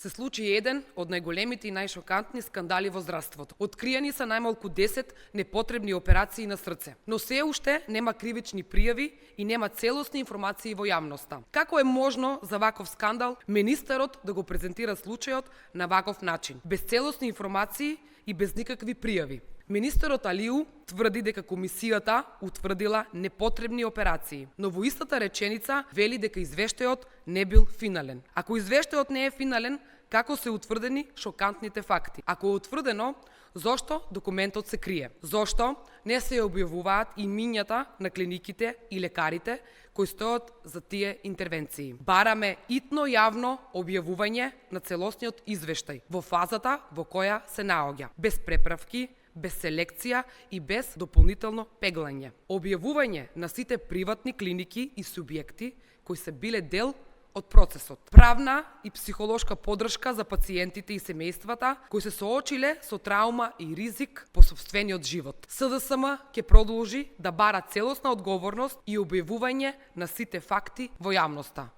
се случи еден од најголемите и најшокантни скандали во здравството. Откриени се најмалку 10 непотребни операции на срце, но се уште нема кривични пријави и нема целосни информации во јавноста. Како е можно за ваков скандал министерот да го презентира случајот на ваков начин, без целосни информации и без никакви пријави? Министерот Алиу тврди дека комисијата утврдила непотребни операции, но во истата реченица вели дека извештајот не бил финален. Ако извештајот не е финален, како се утврдени шокантните факти? Ако е утврдено, зошто документот се крие? Зошто не се објавуваат имињата на клиниките и лекарите кои стојат за тие интервенции? Бараме итно јавно објавување на целосниот извештај во фазата во која се наоѓа, без преправки, без селекција и без дополнително пеглање. Објавување на сите приватни клиники и субјекти кои се биле дел од процесот. Правна и психолошка поддршка за пациентите и семејствата кои се соочиле со траума и ризик по сопствениот живот. СДСМ ќе продолжи да бара целосна одговорност и објавување на сите факти во јавноста.